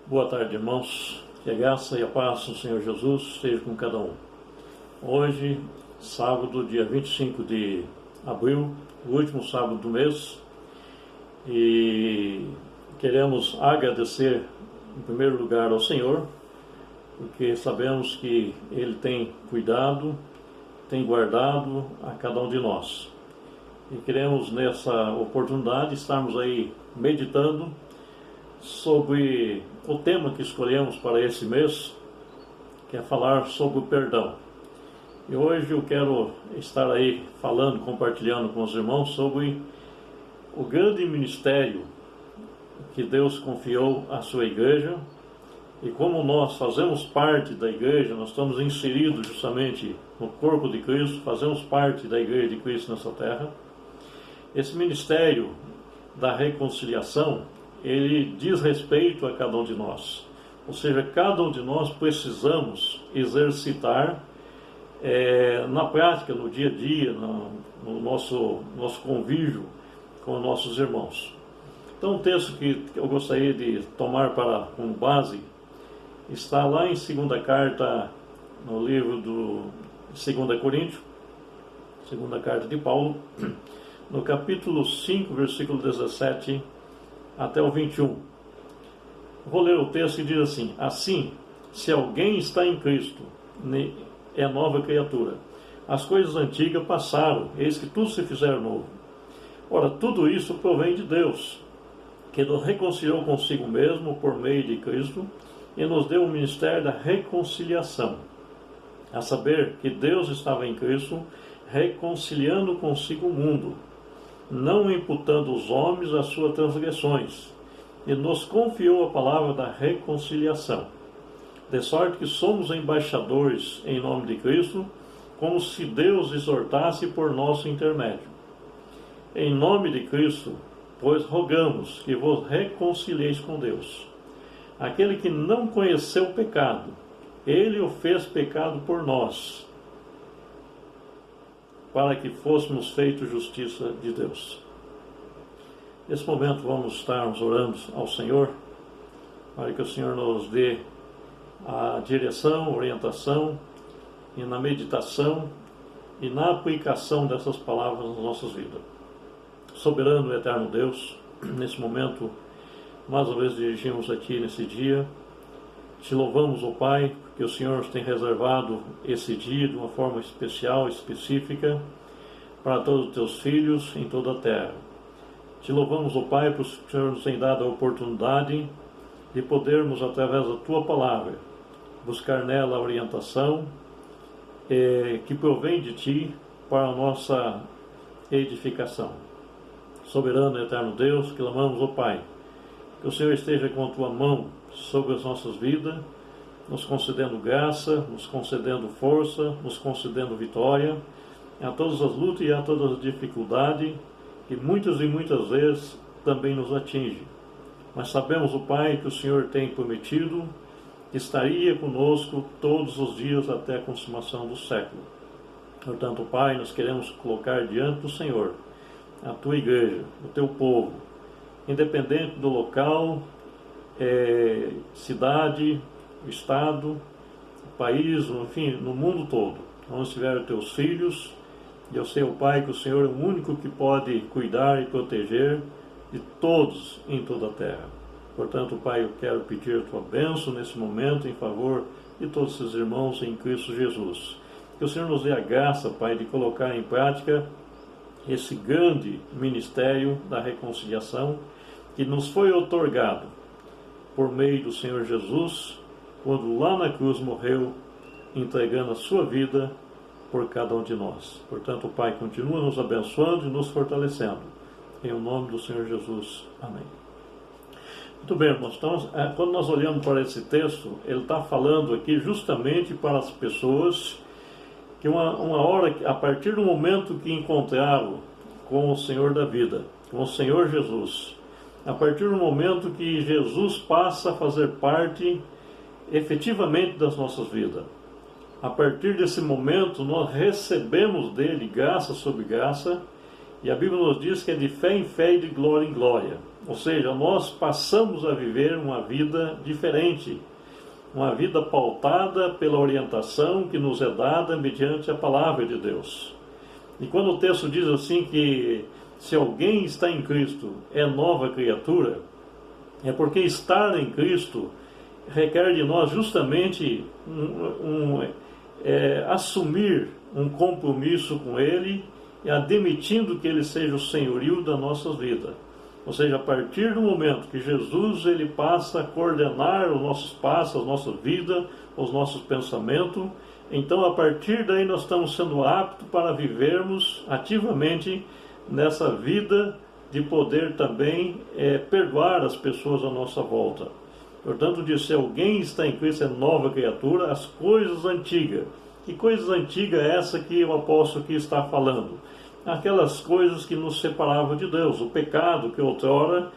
Boa tarde, irmãos. Que a graça e a paz do Senhor Jesus esteja com cada um. Hoje, sábado, dia 25 de abril, o último sábado do mês, e queremos agradecer, em primeiro lugar, ao Senhor, porque sabemos que Ele tem cuidado, tem guardado a cada um de nós. E queremos, nessa oportunidade, estarmos aí meditando sobre o tema que escolhemos para esse mês, que é falar sobre o perdão. E hoje eu quero estar aí falando, compartilhando com os irmãos sobre o grande ministério que Deus confiou à sua igreja, e como nós fazemos parte da igreja, nós estamos inseridos justamente no corpo de Cristo, fazemos parte da igreja de Cristo nessa terra. Esse ministério da reconciliação, ele diz respeito a cada um de nós. Ou seja, cada um de nós precisamos exercitar na prática, no dia a dia, no nosso convívio com nossos irmãos. Então, o texto que eu gostaria de tomar como base está lá em 2ª carta, no livro de 2 Coríntios, 2ª carta de Paulo, no capítulo 5, versículo 17 até o 21. Vou ler o texto que diz assim: assim, se alguém está em Cristo, é nova criatura. As coisas antigas passaram, eis que tudo se fizeram novo. Ora, tudo isso provém de Deus, que nos reconciliou consigo mesmo por meio de Cristo e nos deu o ministério da reconciliação. A saber, que Deus estava em Cristo, reconciliando consigo o mundo, não imputando os homens as suas transgressões, e nos confiou a palavra da reconciliação. De sorte que somos embaixadores em nome de Cristo, como se Deus exortasse por nosso intermédio. Em nome de Cristo, pois rogamos que vos reconcilieis com Deus. Aquele que não conheceu o pecado, ele o fez pecado por nós, para que fôssemos feitos justiça de Deus. Nesse momento vamos estar orando ao Senhor, para que o Senhor nos dê a direção, orientação, e na meditação e na aplicação dessas palavras nas nossas vidas. Soberano e eterno Deus, nesse momento, mais uma vez dirigimos a Ti nesse dia. Te louvamos, ó Pai, porque o Senhor nos tem reservado esse dia de uma forma especial, específica, para todos os Teus filhos em toda a terra. Te louvamos, ó Pai, porque o Senhor nos tem dado a oportunidade de podermos, através da Tua palavra, buscar nela a orientação que provém de Ti para a nossa edificação. Soberano e eterno Deus, clamamos, ó Pai, que o Senhor esteja com a Tua mão sobre as nossas vidas, nos concedendo graça, nos concedendo força, nos concedendo vitória a todas as lutas e a todas as dificuldades que muitas e muitas vezes também nos atingem. Mas sabemos, ó Pai, que o Senhor tem prometido que estaria conosco todos os dias até a consumação do século. Portanto, Pai, nós queremos colocar diante do Senhor a Tua igreja, o Teu povo, independente do local, cidade, estado, país, enfim, no mundo todo, onde estiver os Teus filhos. E eu sei, ó Pai, que o Senhor é o único que pode cuidar e proteger de todos em toda a terra. Portanto, Pai, eu quero pedir a Tua bênção nesse momento em favor de todos esses irmãos em Cristo Jesus. Que o Senhor nos dê a graça, Pai, de colocar em prática esse grande ministério da reconciliação que nos foi outorgado por meio do Senhor Jesus, quando lá na cruz morreu, entregando a sua vida por cada um de nós. Portanto, Pai, continua nos abençoando e nos fortalecendo. Em nome do Senhor Jesus. Amém. Muito bem, irmãos. Então, quando nós olhamos para esse texto, ele está falando aqui justamente para as pessoas que uma hora, a partir do momento que encontraram com o Senhor da vida, com o Senhor Jesus, a partir do momento que Jesus passa a fazer parte efetivamente das nossas vidas, a partir desse momento nós recebemos dele graça sobre graça, E a Bíblia nos diz que é de fé em fé e de glória em glória. Ou seja, nós passamos a viver uma vida diferente, uma vida pautada pela orientação que nos é dada mediante a palavra de Deus. E quando o texto diz assim que se alguém está em Cristo é nova criatura, é porque estar em Cristo requer de nós justamente assumir um compromisso com Ele, admitindo que Ele seja o senhorio da nossa vida. Ou seja, a partir do momento que Jesus ele passa a coordenar os nossos passos, a nossa vida, os nossos pensamentos, então a partir daí nós estamos sendo aptos para vivermos ativamente nessa vida de poder também perdoar as pessoas à nossa volta. Portanto, diz, se alguém está em Cristo é nova criatura, as coisas antigas. Que coisas antigas é essa que o apóstolo aqui está falando? Aquelas coisas que nos separavam de Deus, o pecado que outrora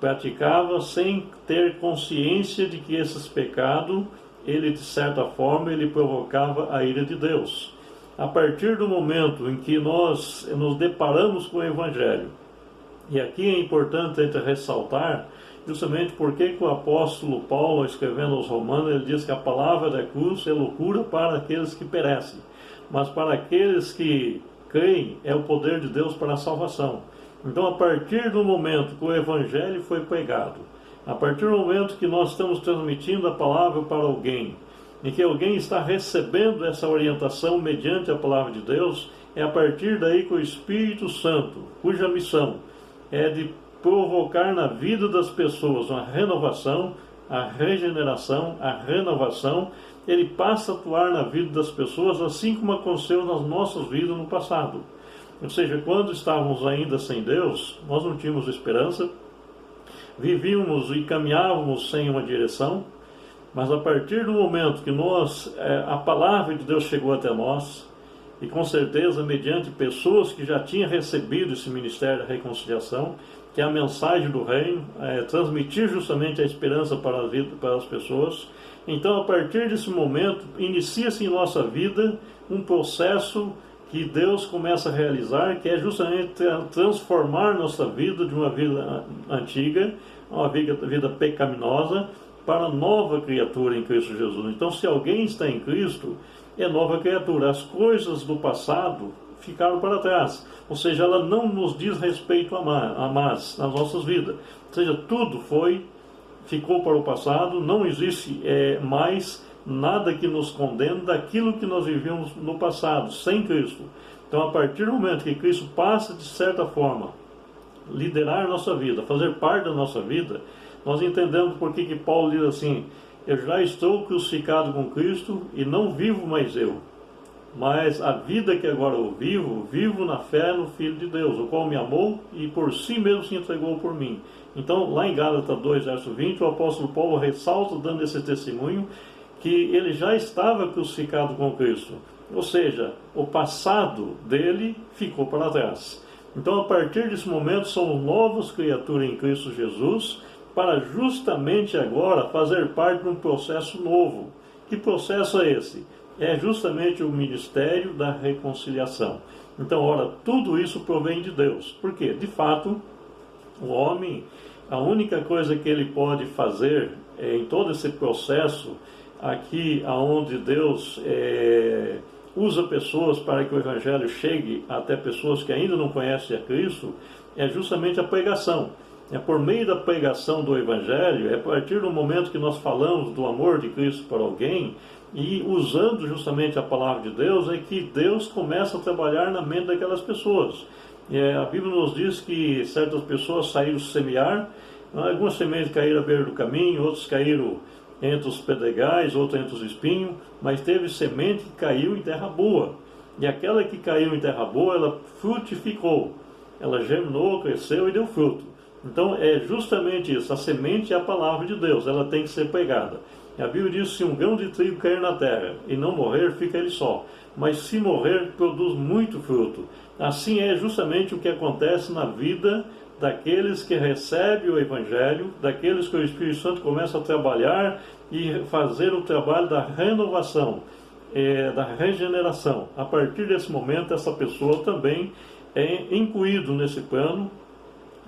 praticava sem ter consciência de que esses pecados, ele de certa forma, ele provocava a ira de Deus. A partir do momento em que nós nos deparamos com o Evangelho, e aqui é importante a gente ressaltar, justamente porque o apóstolo Paulo, escrevendo aos Romanos, ele diz que a palavra da cruz é loucura para aqueles que perecem, mas para aqueles que creem é o poder de Deus para a salvação. Então, a partir do momento que o Evangelho foi pregado, a partir do momento que nós estamos transmitindo a palavra para alguém, e que alguém está recebendo essa orientação mediante a palavra de Deus, é a partir daí que o Espírito Santo, cuja missão é de provocar na vida das pessoas uma renovação, a regeneração, a renovação, ele passa a atuar na vida das pessoas, assim como aconteceu nas nossas vidas no passado. Ou seja, quando estávamos ainda sem Deus, nós não tínhamos esperança, vivíamos e caminhávamos sem uma direção, mas a partir do momento que a palavra de Deus chegou até nós, e com certeza mediante pessoas que já tinham recebido esse ministério da reconciliação, que é a mensagem do reino, transmitir justamente a esperança para a vida, para as pessoas. Então, a partir desse momento, inicia-se em nossa vida um processo que Deus começa a realizar, que é justamente transformar nossa vida de uma vida antiga, uma vida pecaminosa, para nova criatura em Cristo Jesus. Então, se alguém está em Cristo, é nova criatura. As coisas do passado ficaram para trás. Ou seja, ela não nos diz respeito a mais nas nossas vidas. Ou seja, tudo ficou para o passado, não existe mais nada que nos condene daquilo que nós vivíamos no passado, sem Cristo. Então, a partir do momento que Cristo passa, de certa forma, liderar a nossa vida, fazer parte da nossa vida, nós entendemos por que Paulo diz assim: eu já estou crucificado com Cristo e não vivo mais eu, mas a vida que agora eu vivo na fé no Filho de Deus, o qual me amou e por si mesmo se entregou por mim. Então, lá em Gálatas 2, verso 20, o apóstolo Paulo ressalta, dando esse testemunho, que ele já estava crucificado com Cristo. Ou seja, o passado dele ficou para trás. Então, a partir desse momento, somos novas criaturas em Cristo Jesus, para justamente agora fazer parte de um processo novo. Que processo é esse? É justamente o ministério da reconciliação. Então, ora, tudo isso provém de Deus. Por quê? De fato, o homem, a única coisa que ele pode fazer em todo esse processo, aqui onde Deus usa pessoas para que o Evangelho chegue até pessoas que ainda não conhecem a Cristo, é justamente a pregação. É por meio da pregação do Evangelho, é a partir do momento que nós falamos do amor de Cristo para alguém, e usando justamente a palavra de Deus, é que Deus começa a trabalhar na mente daquelas pessoas. A Bíblia nos diz que certas pessoas saíram semear, algumas sementes caíram à beira do caminho, outras caíram entre os pedregais, outras entre os espinhos, mas teve semente que caiu em terra boa. E aquela que caiu em terra boa, ela frutificou, ela germinou, cresceu e deu fruto. Então é justamente isso, a semente é a palavra de Deus, ela tem que ser pregada. A Bíblia diz: se um grão de trigo cair na terra e não morrer, fica ele só, mas se morrer, produz muito fruto. Assim é justamente o que acontece na vida daqueles que recebem o Evangelho, daqueles que o Espírito Santo começa a trabalhar e fazer o trabalho da renovação, da regeneração. A partir desse momento, essa pessoa também é incluído nesse plano,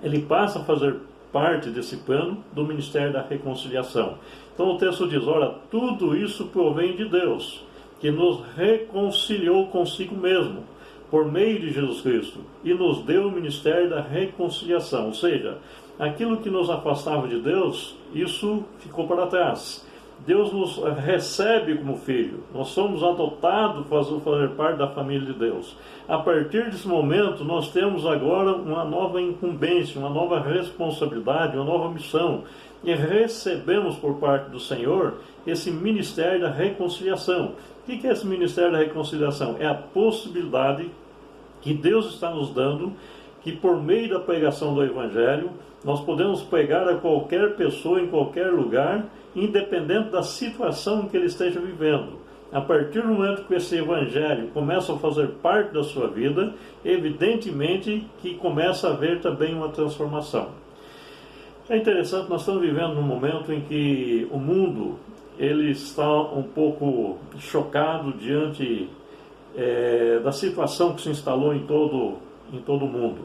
ele passa a fazer parte desse plano do ministério da reconciliação. Então o texto diz, ora, tudo isso provém de Deus, que nos reconciliou consigo mesmo, por meio de Jesus Cristo, e nos deu o ministério da reconciliação. Ou seja, aquilo que nos afastava de Deus, isso ficou para trás. Deus nos recebe como filho, nós somos adotados para fazer parte da família de Deus. A partir desse momento, nós temos agora uma nova incumbência, uma nova responsabilidade, uma nova missão, e recebemos por parte do Senhor esse ministério da reconciliação. O que é esse ministério da reconciliação? É a possibilidade que Deus está nos dando, que por meio da pregação do Evangelho, nós podemos pregar a qualquer pessoa, em qualquer lugar, independente da situação que ele esteja vivendo. A partir do momento que esse Evangelho começa a fazer parte da sua vida, evidentemente que começa a haver também uma transformação. É interessante, nós estamos vivendo num momento em que o mundo ele está um pouco chocado diante da situação que se instalou em todo o mundo.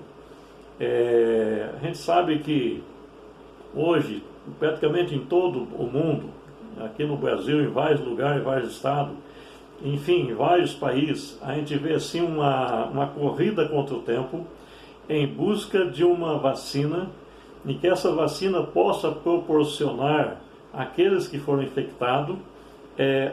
A gente sabe que hoje, praticamente em todo o mundo, aqui no Brasil, em vários lugares, em vários estados, enfim, em vários países, a gente vê assim uma corrida contra o tempo em busca de uma vacina, e que essa vacina possa proporcionar àqueles que foram infectados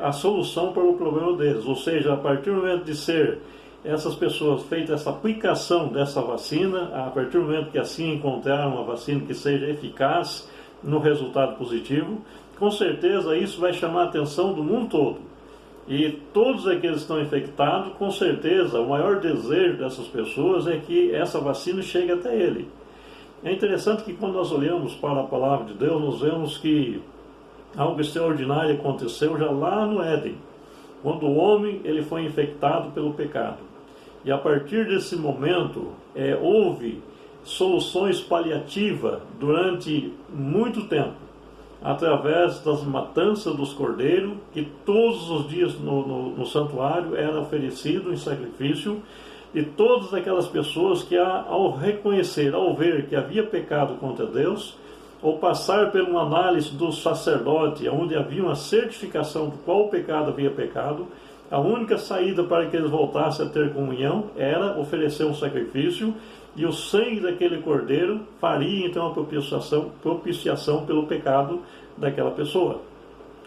a solução para o problema deles. Ou seja, a partir do momento de ser essas pessoas feita essa aplicação dessa vacina, a partir do momento que assim encontraram uma vacina que seja eficaz no resultado positivo, com certeza isso vai chamar a atenção do mundo todo. E todos aqueles que estão infectados, com certeza, o maior desejo dessas pessoas é que essa vacina chegue até ele. É interessante que quando nós olhamos para a palavra de Deus, nós vemos que algo extraordinário aconteceu já lá no Éden, quando o homem ele foi infectado pelo pecado. E a partir desse momento, houve soluções paliativas durante muito tempo, através das matanças dos cordeiros, que todos os dias no santuário era oferecido em sacrifício, e todas aquelas pessoas que ao reconhecer, ao ver que havia pecado contra Deus, ou passar por uma análise do sacerdote, onde havia uma certificação de qual pecado havia pecado, a única saída para que eles voltassem a ter comunhão era oferecer um sacrifício, e o sangue daquele cordeiro faria então a propiciação pelo pecado daquela pessoa.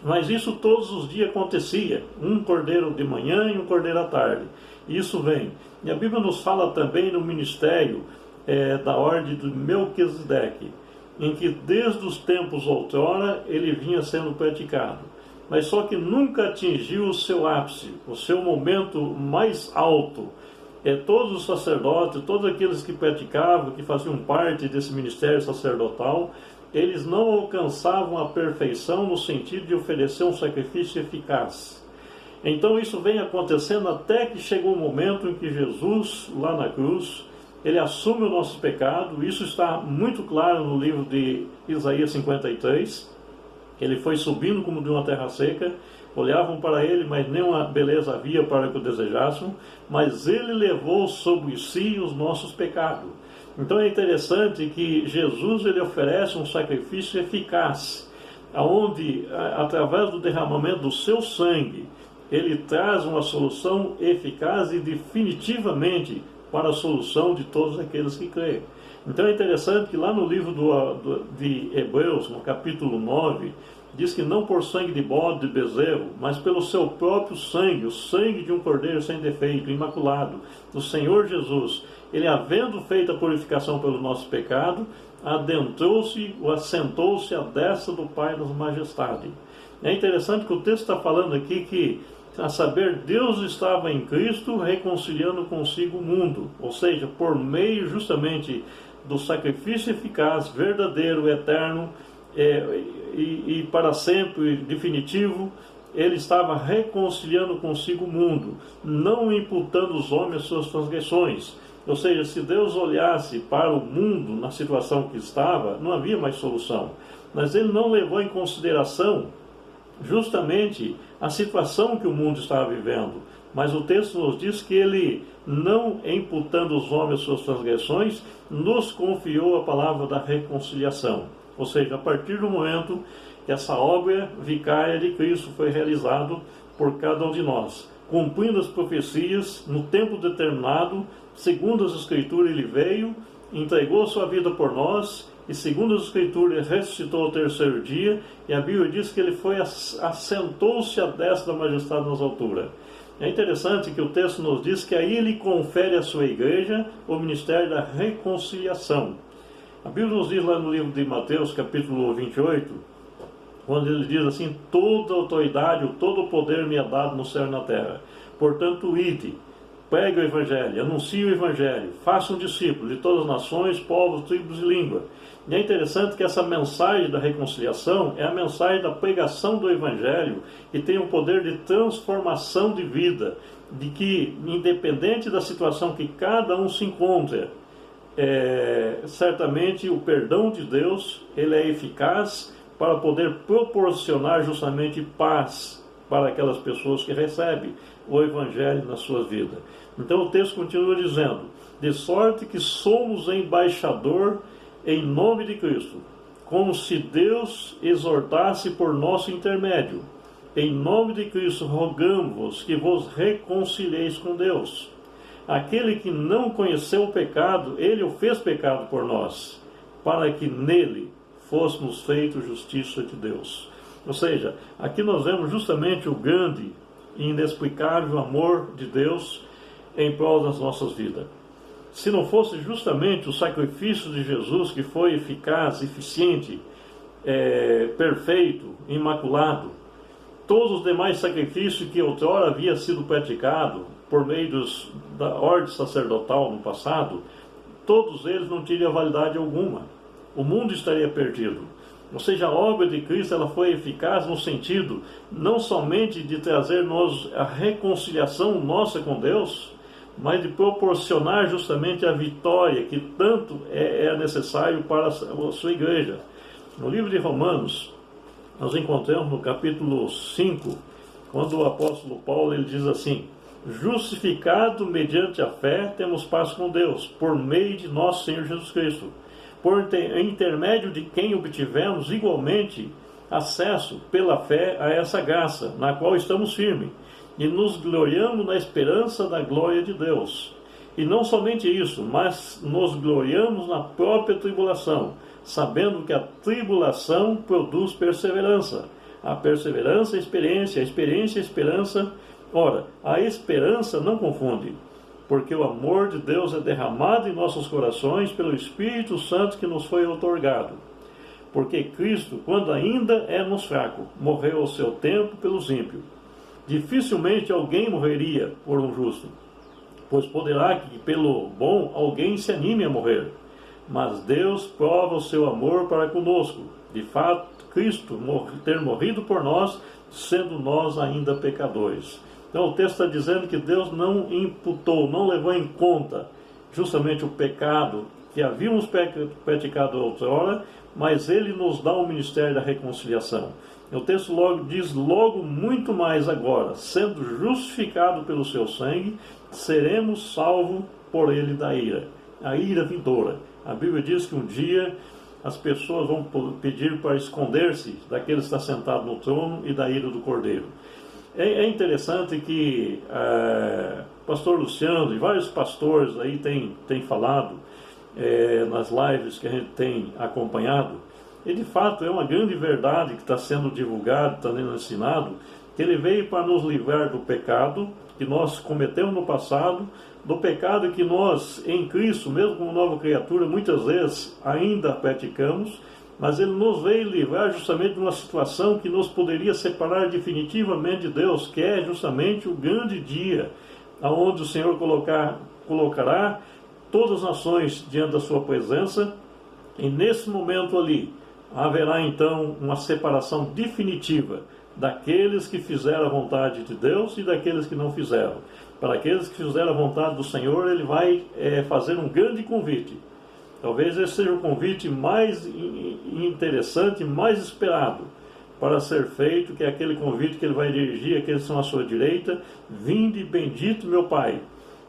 Mas isso todos os dias acontecia, um cordeiro de manhã e um cordeiro à tarde. Isso vem. E a Bíblia nos fala também no ministério da ordem de Melquisedeque, em que desde os tempos outrora ele vinha sendo praticado, mas só que nunca atingiu o seu ápice, o seu momento mais alto. Todos os sacerdotes, todos aqueles que praticavam, que faziam parte desse ministério sacerdotal, eles não alcançavam a perfeição no sentido de oferecer um sacrifício eficaz. Então isso vem acontecendo até que chegou o momento em que Jesus, lá na cruz, ele assume o nosso pecado. Isso está muito claro no livro de Isaías 53. Ele foi subindo como de uma terra seca, olhavam para ele, mas nenhuma beleza havia para que o desejassem, mas ele levou sobre si os nossos pecados. Então é interessante que Jesus ele oferece um sacrifício eficaz, onde, através do derramamento do seu sangue, ele traz uma solução eficaz e definitivamente para a solução de todos aqueles que creem. Então é interessante que lá no livro de Hebreus, no capítulo 9, diz que não por sangue de bode, de bezerro, mas pelo seu próprio sangue, o sangue de um cordeiro sem defeito, imaculado, do Senhor Jesus, ele havendo feito a purificação pelo nosso pecado, adentrou-se ou assentou-se à destra do Pai das Majestades. É interessante que o texto está falando aqui que, a saber, Deus estava em Cristo reconciliando consigo o mundo, ou seja, por meio justamente do sacrifício eficaz, verdadeiro, eterno e para sempre definitivo, ele estava reconciliando consigo o mundo, não imputando os homens suas transgressões. Ou seja, se Deus olhasse para o mundo na situação que estava, não havia mais solução. Mas ele não levou em consideração justamente a situação que o mundo estava vivendo. Mas o texto nos diz que ele, não imputando os homens suas transgressões, nos confiou a palavra da reconciliação. Ou seja, a partir do momento que essa obra vicária de Cristo foi realizada por cada um de nós, cumprindo as profecias no tempo determinado, segundo as Escrituras ele veio, entregou sua vida por nós, e segundo as Escrituras ressuscitou ao terceiro dia, e a Bíblia diz que ele assentou-se à destra da majestade nas alturas. É interessante que o texto nos diz que aí ele confere à sua igreja o ministério da reconciliação. A Bíblia nos diz lá no livro de Mateus, capítulo 28, quando ele diz assim: toda autoridade, todo o poder me é dado no céu e na terra. Portanto, ide, pregue o Evangelho, anuncie o Evangelho, façam discípulos de todas as nações, povos, tribos e línguas. E é interessante que essa mensagem da reconciliação é a mensagem da pregação do Evangelho, que tem um poder de transformação de vida, de que, independente da situação que cada um se encontra, certamente o perdão de Deus ele é eficaz para poder proporcionar justamente paz para aquelas pessoas que recebem o Evangelho na sua vida. Então o texto continua dizendo: de sorte que somos embaixador em nome de Cristo, como se Deus exortasse por nosso intermédio. Em nome de Cristo rogamos-vos que vos reconcilieis com Deus. Aquele que não conheceu o pecado, ele o fez pecado por nós, para que nele fôssemos feitos justiça de Deus. Ou seja, aqui nós vemos justamente o grande e inexplicável amor de Deus em prol das nossas vidas. Se não fosse justamente o sacrifício de Jesus, que foi eficaz, eficiente, perfeito, imaculado, todos os demais sacrifícios que outrora havia sido praticado por meio da ordem sacerdotal no passado, todos eles não teriam validade alguma. O mundo estaria perdido. Ou seja, a obra de Cristo ela foi eficaz no sentido não somente de trazer-nos a reconciliação nossa com Deus, mas de proporcionar justamente a vitória que tanto é necessário para a sua igreja. No livro de Romanos, nós encontramos no capítulo 5, quando o apóstolo Paulo ele diz assim: justificado mediante a fé, temos paz com Deus, por meio de nosso Senhor Jesus Cristo, por intermédio de quem obtivemos igualmente acesso pela fé a essa graça, na qual estamos firmes, e nos gloriamos na esperança da glória de Deus. E não somente isso, mas nos gloriamos na própria tribulação, sabendo que a tribulação produz perseverança. A perseverança, a experiência, a esperança. Ora, a esperança não confunde, porque o amor de Deus é derramado em nossos corações pelo Espírito Santo que nos foi outorgado. Porque Cristo, quando ainda éramos fracos, morreu ao seu tempo pelos ímpios. Dificilmente alguém morreria por um justo, pois poderá que pelo bom alguém se anime a morrer. Mas Deus prova o seu amor para conosco. De fato, Cristo ter morrido por nós, sendo nós ainda pecadores. Então o texto está dizendo que Deus não imputou, não levou em conta justamente o pecado que havíamos praticado outrora, mas Ele nos dá o ministério da reconciliação. O texto diz logo muito mais agora: sendo justificado pelo seu sangue, seremos salvos por Ele da ira, a ira vindoura. A Bíblia diz que um dia as pessoas vão pedir para esconder-se daquele que está sentado no trono e da ira do Cordeiro. É interessante que o pastor Luciano e vários pastores aí têm falado nas lives que a gente tem acompanhado, e de fato é uma grande verdade que está sendo divulgado, está sendo ensinado, que ele veio para nos livrar do pecado que nós cometemos no passado, do pecado que nós em Cristo, mesmo como nova criatura, muitas vezes ainda praticamos, mas Ele nos veio livrar justamente de uma situação que nos poderia separar definitivamente de Deus, que é justamente o grande dia, onde o Senhor colocará todas as nações diante da sua presença, e nesse momento ali, haverá então uma separação definitiva daqueles que fizeram a vontade de Deus e daqueles que não fizeram. Para aqueles que fizeram a vontade do Senhor, Ele vai fazer um grande convite. Talvez esse seja o convite mais interessante, mais esperado, para ser feito, que é aquele convite que ele vai dirigir àqueles que são à sua direita: vinde bendito meu Pai,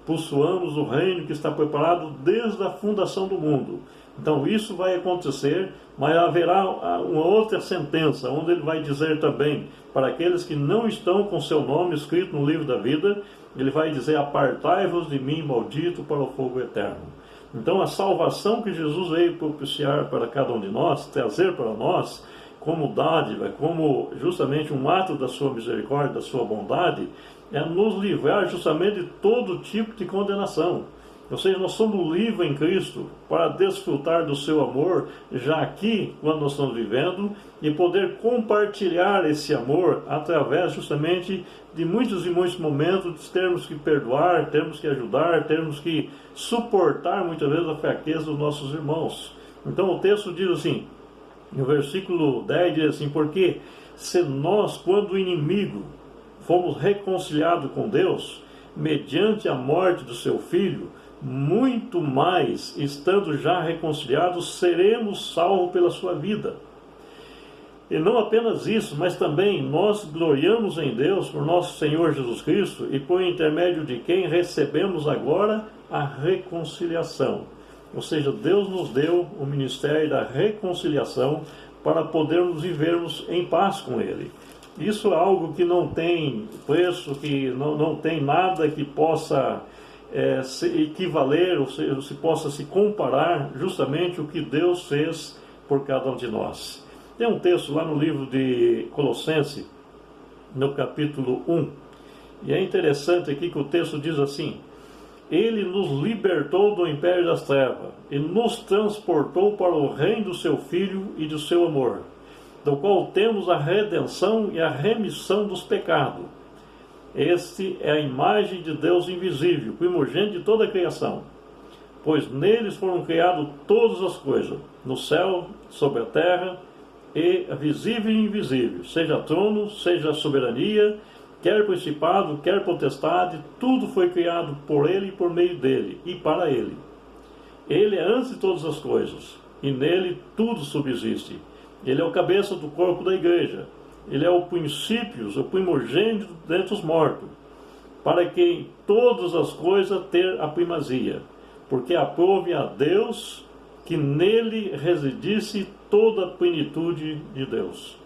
possuamos o reino que está preparado desde a fundação do mundo. Então isso vai acontecer, mas haverá uma outra sentença, onde ele vai dizer também, para aqueles que não estão com seu nome escrito no livro da vida, ele vai dizer: apartai-vos de mim, maldito, para o fogo eterno. Então a salvação que Jesus veio propiciar para cada um de nós, trazer para nós, como dádiva, como justamente um ato da sua misericórdia, da sua bondade, é nos livrar justamente de todo tipo de condenação. Ou seja, nós somos livres em Cristo para desfrutar do seu amor já aqui, quando nós estamos vivendo, e poder compartilhar esse amor através justamente de muitos e muitos momentos de termos que perdoar, termos que ajudar, termos que suportar muitas vezes a fraqueza dos nossos irmãos. Então o texto diz assim, no versículo 10 diz assim: porque se nós, quando inimigo, fomos reconciliados com Deus, mediante a morte do seu Filho, muito mais, estando já reconciliados, seremos salvos pela sua vida. E não apenas isso, mas também nós gloriamos em Deus por nosso Senhor Jesus Cristo, e por intermédio de quem recebemos agora a reconciliação. Ou seja, Deus nos deu o ministério da reconciliação para podermos vivermos em paz com Ele. Isso é algo que não tem preço, que não tem nada que possa se equivaler, ou seja, se possa se comparar justamente o que Deus fez por cada um de nós. Tem um texto lá no livro de Colossenses, no capítulo 1, e é interessante aqui que o texto diz assim: Ele nos libertou do império das trevas e nos transportou para o reino do seu Filho e do seu amor, do qual temos a redenção e a remissão dos pecados. Este é a imagem de Deus invisível, primogênito de toda a criação, pois neles foram criadas todas as coisas, no céu, sobre a terra, e visível e invisível, seja trono, seja soberania, quer principado, quer potestade, tudo foi criado por Ele e por meio dele, e para Ele. Ele é antes de todas as coisas, e nele tudo subsiste. Ele é o cabeça do corpo da igreja. Ele é o princípio, o primogênito dentre os mortos, para que em todas as coisas ter a primazia, porque aprove a Deus que nele residisse toda a plenitude de Deus,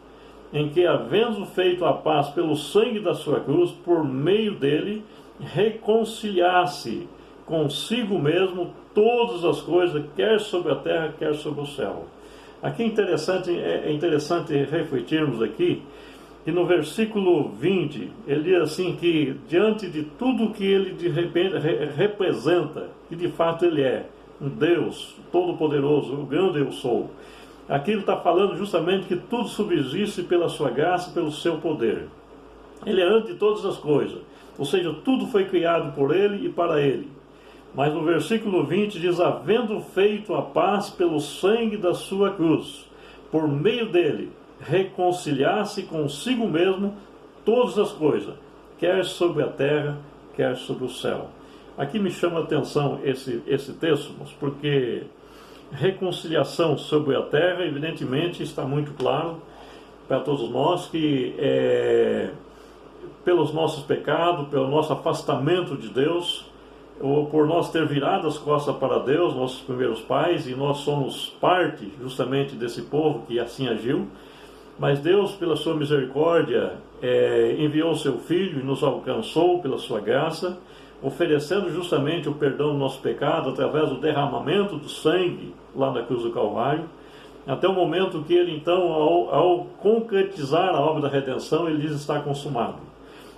em que, havendo feito a paz pelo sangue da sua cruz, por meio dele, reconciliasse consigo mesmo todas as coisas, quer sobre a terra, quer sobre o céu. Aqui é interessante refletirmos aqui, que no versículo 20, ele diz assim que, diante de tudo que ele de repente representa, que de fato ele é, um Deus todo-poderoso, o grande eu sou, aqui ele está falando justamente que tudo subsiste pela sua graça, pelo seu poder. Ele é antes de todas as coisas, ou seja, tudo foi criado por ele e para ele. Mas no versículo 20 diz: havendo feito a paz pelo sangue da sua cruz, por meio dele, reconciliar-se consigo mesmo todas as coisas, quer sobre a terra, quer sobre o céu. Aqui me chama a atenção esse texto, porque reconciliação sobre a terra, evidentemente, está muito claro para todos nós que pelos nossos pecados, pelo nosso afastamento de Deus, ou por nós ter virado as costas para Deus, nossos primeiros pais, e nós somos parte justamente desse povo que assim agiu, mas Deus, pela sua misericórdia, enviou o seu Filho e nos alcançou pela sua graça, oferecendo justamente o perdão do nosso pecado através do derramamento do sangue lá na cruz do Calvário, até o momento que ele então, ao concretizar a obra da redenção, ele diz: está consumado.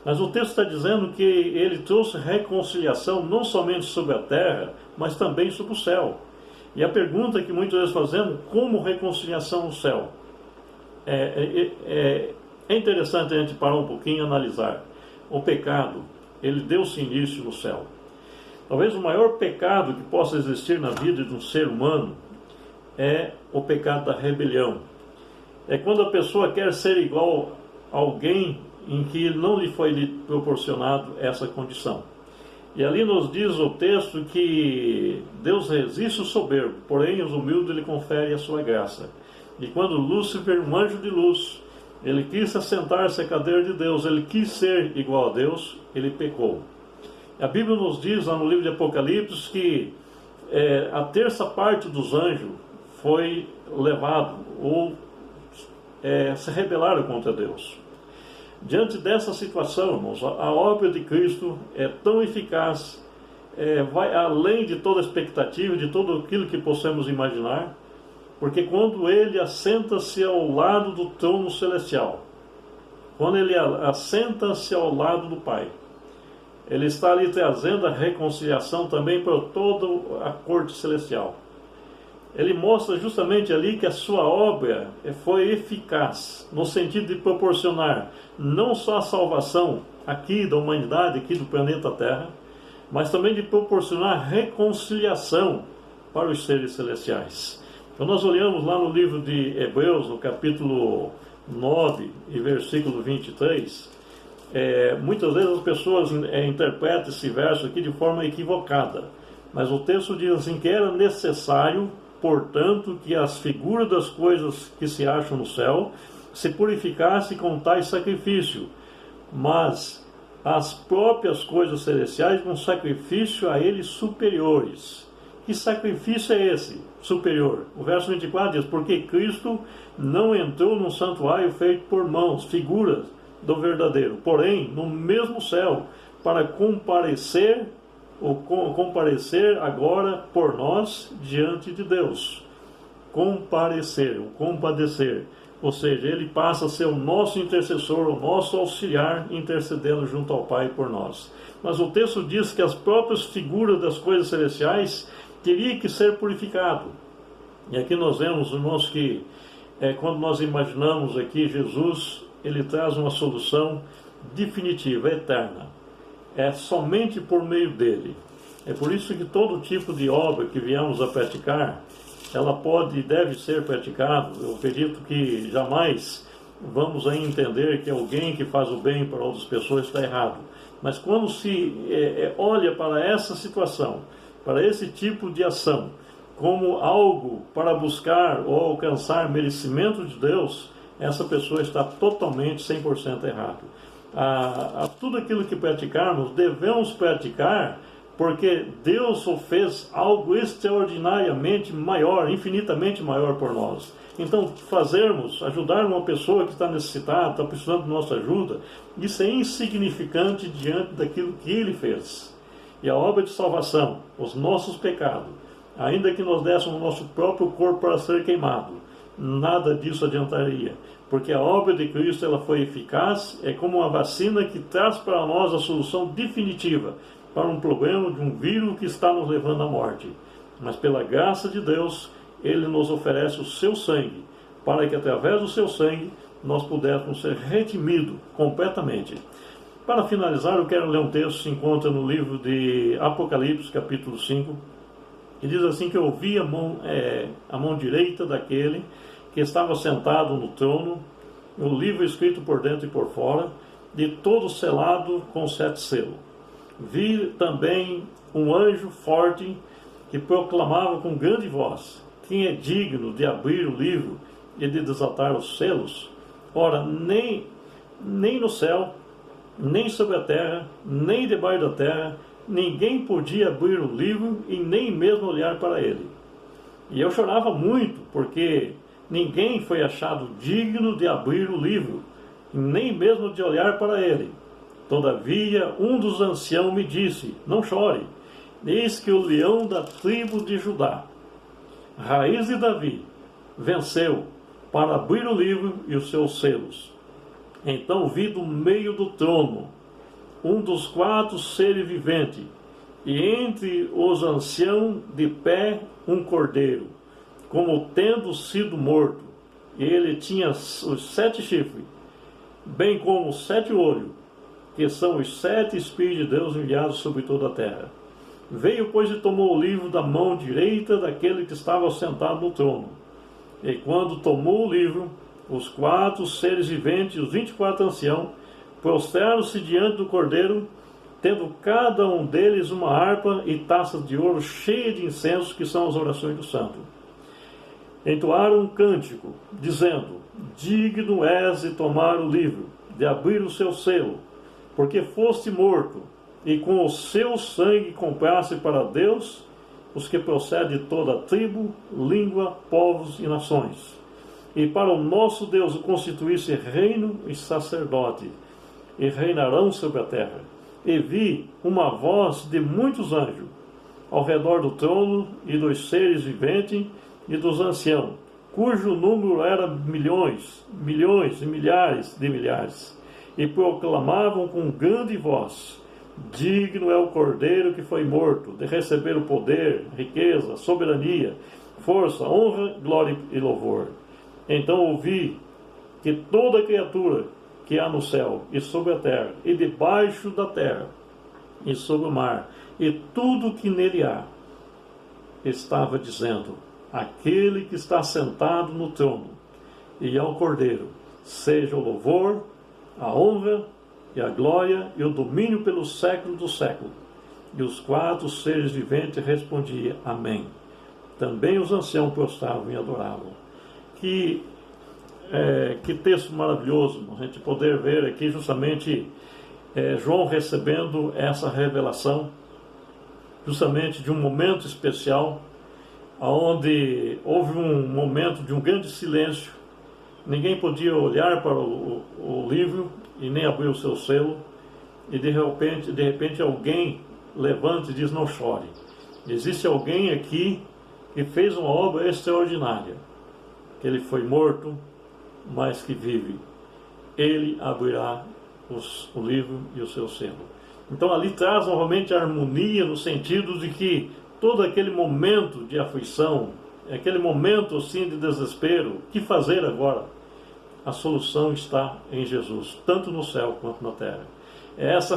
Mas o texto está dizendo que ele trouxe reconciliação não somente sobre a terra, mas também sobre o céu. E a pergunta que muitas vezes fazemos: como reconciliação no céu? É interessante a gente parar um pouquinho e analisar. O pecado, ele deu-se início no céu. Talvez o maior pecado que possa existir na vida de um ser humano é o pecado da rebelião. É quando a pessoa quer ser igual a alguém em que não lhe foi proporcionado essa condição. E ali nos diz o texto que Deus resiste o soberbo, porém os humildes lhe confere a sua graça. E quando Lúcifer, um anjo de luz, Ele quis assentar-se à cadeira de Deus, ele quis ser igual a Deus, ele pecou. A Bíblia nos diz lá no livro de Apocalipse que a terça parte dos anjos foi levado ou se rebelaram contra Deus. Diante dessa situação, irmãos, a obra de Cristo é tão eficaz, vai além de toda expectativa, de tudo aquilo que possamos imaginar, porque quando ele assenta-se ao lado do trono celestial, quando ele assenta-se ao lado do Pai, ele está ali trazendo a reconciliação também para toda a corte celestial. Ele mostra justamente ali que a sua obra foi eficaz, no sentido de proporcionar não só a salvação aqui da humanidade, aqui do planeta Terra, mas também de proporcionar reconciliação para os seres celestiais. Então nós olhamos lá no livro de Hebreus, no capítulo 9 e versículo 23, muitas vezes as pessoas interpretam esse verso aqui de forma equivocada, mas o texto diz assim que era necessário, portanto, que as figuras das coisas que se acham no céu se purificassem com tais sacrifício, mas as próprias coisas celestiais com sacrifício a eles superiores. Que sacrifício é esse superior? O verso 24 diz, porque Cristo não entrou num santuário feito por mãos, figuras do verdadeiro, porém no mesmo céu, para comparecer agora por nós diante de Deus. Comparecer, o compadecer, ou seja, ele passa a ser o nosso intercessor, o nosso auxiliar, intercedendo junto ao Pai por nós. Mas o texto diz que as próprias figuras das coisas celestiais teriam que ser purificado. E aqui nós vemos, irmãos, que quando nós imaginamos aqui Jesus, ele traz uma solução definitiva, eterna. É somente por meio dele. É por isso que todo tipo de obra que viemos a praticar, ela pode e deve ser praticada. Eu acredito que jamais vamos aí entender que alguém que faz o bem para outras pessoas está errado. Mas quando se olha para essa situação, para esse tipo de ação, como algo para buscar ou alcançar merecimento de Deus, essa pessoa está totalmente 100% errado. A tudo aquilo que praticarmos, devemos praticar porque Deus fez algo extraordinariamente maior, infinitamente maior por nós. Então, ajudar uma pessoa que está necessitada, está precisando de nossa ajuda, isso é insignificante diante daquilo que Ele fez. E a obra de salvação, os nossos pecados, ainda que nós dessemos o nosso próprio corpo para ser queimado, nada disso adiantaria, porque a obra de Cristo ela foi eficaz, é como uma vacina que traz para nós a solução definitiva para um problema de um vírus que está nos levando à morte. Mas pela graça de Deus, Ele nos oferece o seu sangue, para que através do seu sangue nós pudéssemos ser redimidos completamente. Para finalizar, eu quero ler um texto que se encontra no livro de Apocalipse, capítulo 5, que diz assim que eu vi a mão direita daquele que estava sentado no trono, o livro escrito por dentro e por fora, de todo selado com 7 selos. Vi também um anjo forte que proclamava com grande voz: quem é digno de abrir o livro e de desatar os selos? Ora, nem no céu, nem sobre a terra, nem debaixo da terra, ninguém podia abrir o livro e nem mesmo olhar para ele. E eu chorava muito, porque ninguém foi achado digno de abrir o livro, nem mesmo de olhar para ele. Todavia, um dos anciãos me disse: não chore, eis que o leão da tribo de Judá, raiz de Davi, venceu para abrir o livro e os seus selos. Então vi do meio do trono um dos 4 seres viventes, e entre os anciãos de pé um cordeiro, como tendo sido morto. E ele tinha os 7 chifres, bem como os 7 olhos, que são os 7 Espíritos de Deus enviados sobre toda a terra. Veio, pois, e tomou o livro da mão direita daquele que estava sentado no trono. E quando tomou o livro, os 4 seres viventes e os 24 anciãos prostraram-se diante do cordeiro, tendo cada um deles uma harpa e taças de ouro cheias de incenso, que são as orações do santo. entoaram um cântico, dizendo: digno és de tomar o livro, de abrir o seu selo, porque foste morto, e com o seu sangue compraste para Deus os que procedem de toda tribo, língua, povos e nações. E para o nosso Deus o constituísse reino e sacerdote, e reinarão sobre a terra. E vi uma voz de muitos anjos ao redor do trono e dos seres viventes e dos anciãos, cujo número era milhões, milhões e milhares de milhares, e proclamavam com grande voz: digno é o Cordeiro que foi morto, de receber o poder, riqueza, soberania, força, honra, glória e louvor. Então ouvi que toda criatura que há no céu e sobre a terra, e debaixo da terra, e sobre o mar, e tudo que nele há, estava dizendo: aquele que está sentado no trono e ao Cordeiro, seja o louvor, a honra e a glória e o domínio pelos séculos do século. E os 4 seres viventes respondiam: amém. Também os anciãos prostravam e adoravam. Que texto maravilhoso, a gente poder ver aqui justamente João recebendo essa revelação, justamente de um momento especial, onde houve um momento de um grande silêncio, ninguém podia olhar para o livro e nem abrir o seu selo, e de repente alguém levanta e diz: não chore. Existe alguém aqui que fez uma obra extraordinária, que ele foi morto, mas que vive. Ele abrirá o livro e o seu selo. Então ali traz novamente a harmonia, no sentido de que todo aquele momento de aflição, aquele momento assim de desespero, o que fazer agora? A solução está em Jesus, tanto no céu quanto na terra. É essa